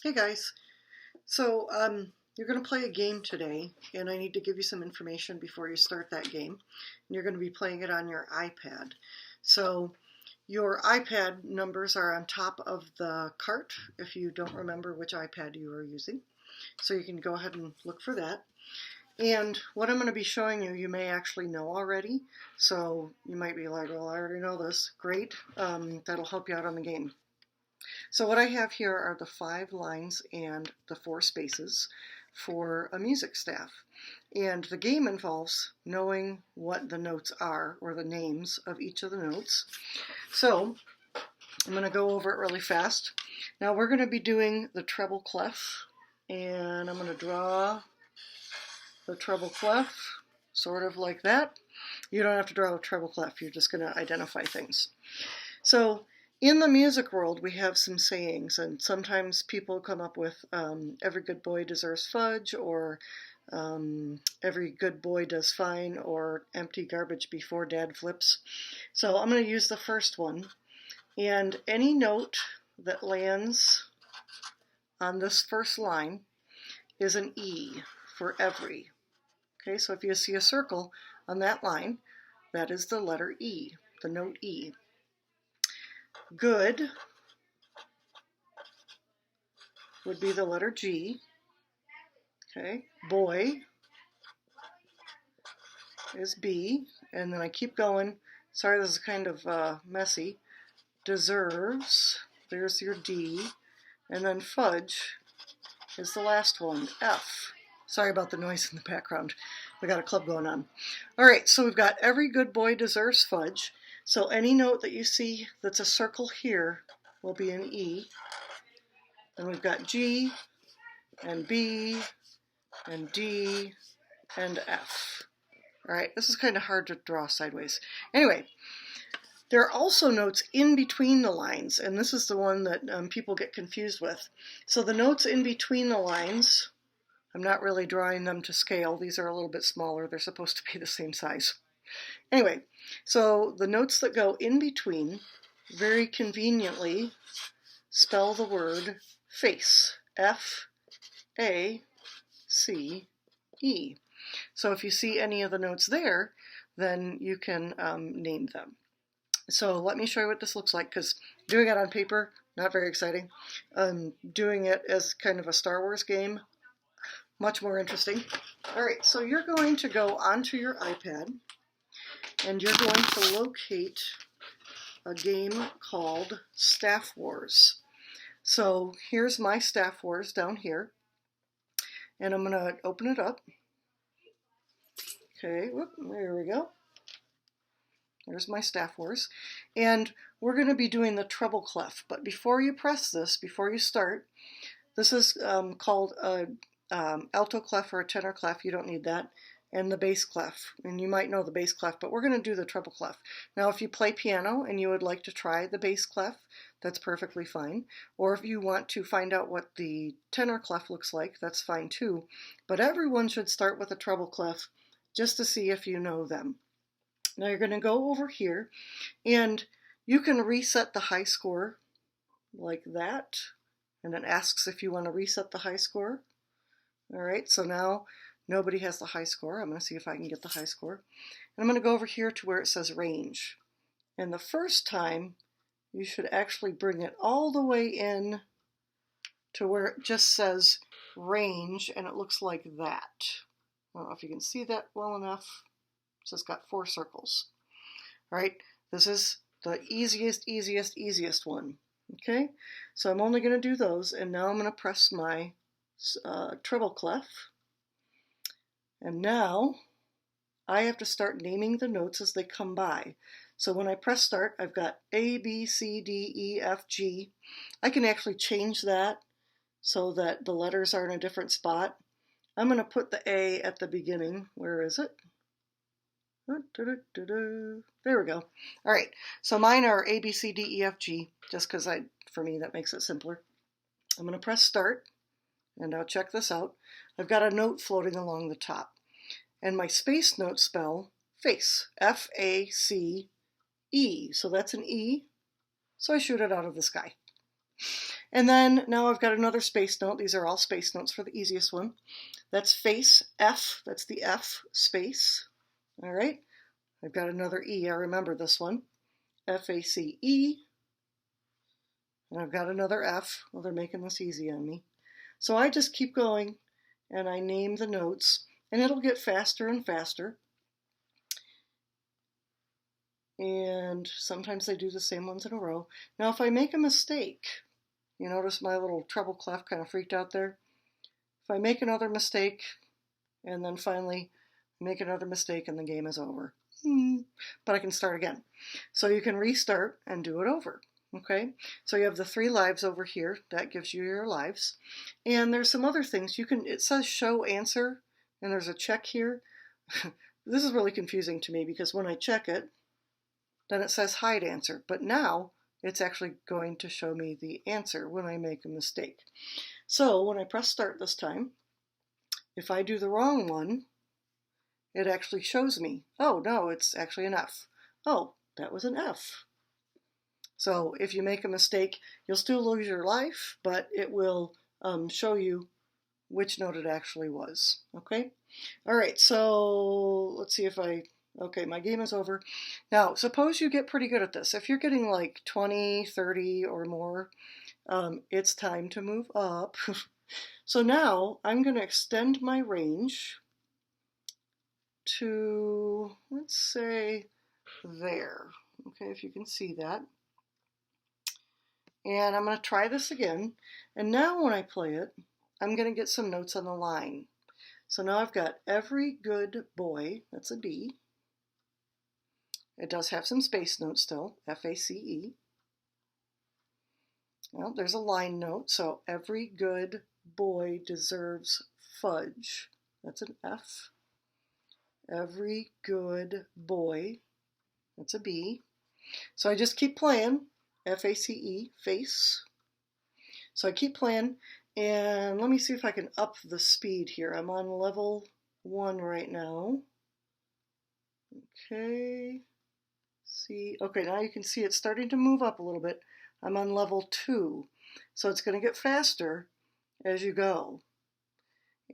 Hey guys, you're going to play a game today, and I need to give you some information before you start that game. And you're going to be playing it on your iPad. So your iPad numbers are on top of the cart if you don't remember which iPad you are using. So you can go ahead and look for that. And what I'm going to be showing you, you may actually know already. So you might be like, well, I already know this. Great. That'll help you out on the game. So what I have here are the 5 lines and the 4 spaces for a music staff. And the game involves knowing what the notes are, or the names of each of the notes. So I'm going to go over it really fast. Now we're going to be doing the treble clef, and I'm going to draw the treble clef, sort of like that. You don't have to draw a treble clef, you're just going to identify things. So in the music world, we have some sayings, and sometimes people come up with every good boy deserves fudge, or every good boy does fine, or empty garbage before dad flips. So I'm going to use the first one, and any note that lands on this first line is an E for every. Okay, so if you see a circle on that line, that is the letter E, the note E. Good would be the letter G. Okay, boy is B, and then I keep going. Sorry, this is kind of messy. Deserves, there's your D, and then fudge is the last one, F. Sorry about the noise in the background. We got a club going on. All right, so we've got every good boy deserves fudge. So any note that you see that's a circle here will be an E. And we've got G and B and D and F. All right, this is kind of hard to draw sideways. Anyway, there are also notes in between the lines, and this is the one that people get confused with. So the notes in between the lines, I'm not really drawing them to scale. These are a little bit smaller. They're supposed to be the same size. Anyway, so the notes that go in between very conveniently spell the word face, F-A-C-E. So if you see any of the notes there, then you can name them. So let me show you what this looks like, because doing it on paper, not very exciting. Doing it as kind of a Star Wars game, much more interesting. All right, so you're going to go onto your iPad, and you're going to locate a game called Staff Wars. So here's my Staff Wars down here, and I'm going to open it up. Okay, whoop, there we go. There's my Staff Wars. And we're going to be doing the treble clef. But before you press this, before you start, this is called a alto clef or a tenor clef. You don't need that. And the bass clef. And you might know the bass clef, but we're going to do the treble clef. Now, if you play piano and you would like to try the bass clef, that's perfectly fine. Or if you want to find out what the tenor clef looks like, that's fine too. But everyone should start with a treble clef just to see if you know them. Now you're going to go over here, and you can reset the high score like that, and it asks if you want to reset the high score. All right, so now nobody has the high score. I'm going to see if I can get the high score. And I'm going to go over here to where it says range. And the first time, you should actually bring it all the way in to where it just says range, and it looks like that. I don't know if you can see that well enough. So it's got 4 circles. All right, this is the easiest one. Okay, so I'm only going to do those, and now I'm going to press my treble clef. And now I have to start naming the notes as they come by. So when I press start, I've got A, B, C, D, E, F, G. I can actually change that so that the letters are in a different spot. I'm going to put the A at the beginning. Where is it? There we go. All right, so mine are A, B, C, D, E, F, G, just because for me, that makes it simpler. I'm going to press start, and I'll check this out. I've got a note floating along the top, and my space notes spell face, F-A-C-E, so that's an E, so I shoot it out of the sky. And then now I've got another space note. These are all space notes for the easiest one. That's face F. That's the F space. All right. I've got another E. I remember this one. F-A-C-E. And I've got another F. Well, they're making this easy on me. So I just keep going and I name the notes, and it'll get faster and faster. And sometimes they do the same ones in a row. Now, if I make a mistake, you notice my little treble clef kind of freaked out there. If I make another mistake, and then finally make another mistake, and the game is over. But I can start again. So you can restart and do it over. Okay, so you have the 3 lives over here. That gives you your lives. And there's some other things. It says show answer, and there's a check here. This is really confusing to me because when I check it, then it says hide answer. But now it's actually going to show me the answer when I make a mistake. So when I press start this time, if I do the wrong one, it actually shows me, oh no, it's actually an F. Oh, that was an F. So if you make a mistake, you'll still lose your life, but it will show you which note it actually was. Okay? All right, so let's see if okay, my game is over. Now, suppose you get pretty good at this. If you're getting like 20, 30 or more, it's time to move up. So now I'm going to extend my range to, let's say, there. Okay, if you can see that. And I'm going to try this again. And now when I play it, I'm going to get some notes on the line. So now I've got every good boy, that's a B. It does have some space notes still, F-A-C-E. Well, there's a line note, so every good boy deserves fudge. That's an F. Every good boy, that's a B. So I just keep playing, F-A-C-E, face. So I keep playing, and let me see if I can up the speed here. I'm on level 1 right now. Okay, see, okay, now you can see it's starting to move up a little bit. I'm on level 2, so it's going to get faster as you go.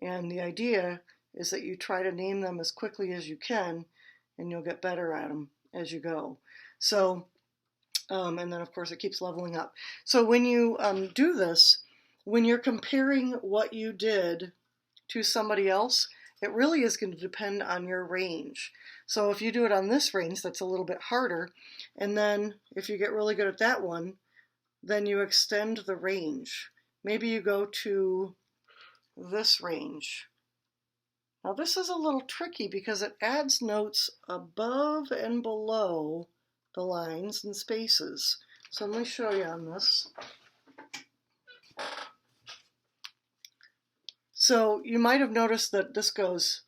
And the idea is that you try to name them as quickly as you can, and you'll get better at them as you go. So, and then of course it keeps leveling up. So when you do this, when you're comparing what you did to somebody else, it really is going to depend on your range. So if you do it on this range, that's a little bit harder. And then if you get really good at that one, then you extend the range. Maybe you go to this range. Now this is a little tricky because it adds notes above and below the lines and spaces. So let me show you on this. So you might have noticed that this goes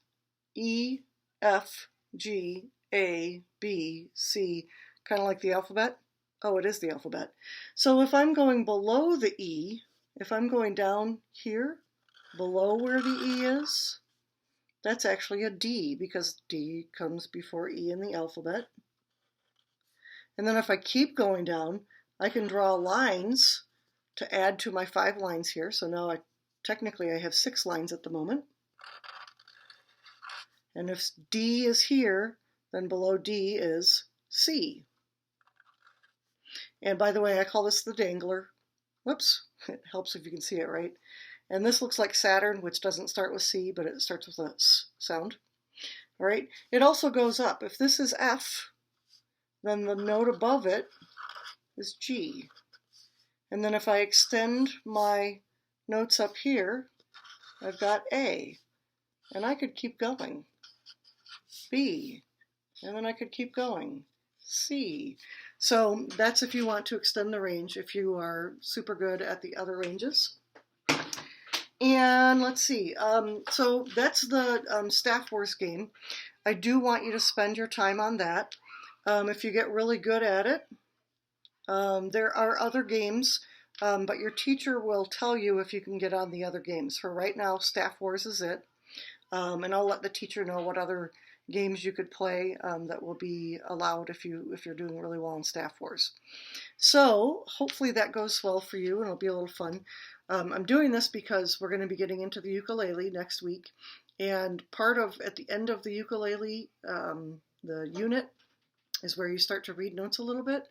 E, F, G, A, B, C, kind of like the alphabet. Oh, it is the alphabet. So if I'm going below the E, if I'm going down here, below where the E is, that's actually a D because D comes before E in the alphabet. And then if I keep going down, I can draw lines to add to my 5 lines here. So now technically I have 6 lines at the moment. And if D is here, then below D is C. And by the way, I call this the dangler. Whoops, it helps if you can see it, right? And this looks like Saturn, which doesn't start with C, but it starts with a S sound. All right, it also goes up. If this is F, then the note above it is G. And then if I extend my notes up here, I've got A. And I could keep going. B. And then I could keep going. C. So that's if you want to extend the range, if you are super good at the other ranges. And let's see, so that's the Staff Wars game. I do want you to spend your time on that. If you get really good at it, there are other games, but your teacher will tell you if you can get on the other games. For right now, Staff Wars is it. And I'll let the teacher know what other games you could play that will be allowed if you're doing really well in Staff Wars. So hopefully that goes well for you and it'll be a little fun. I'm doing this because we're going to be getting into the ukulele next week, and at the end of the ukulele, the unit is where you start to read notes a little bit.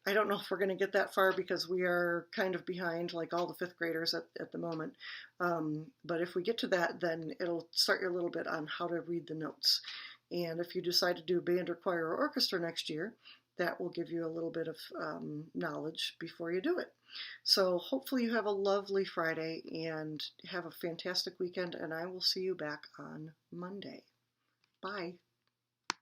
I don't know if we're going to get that far because we are kind of behind, like all the fifth graders at the moment. But if we get to that, then it'll start you a little bit on how to read the notes. And if you decide to do band or choir or orchestra next year, that will give you a little bit of knowledge before you do it. So hopefully you have a lovely Friday and have a fantastic weekend, and I will see you back on Monday. Bye.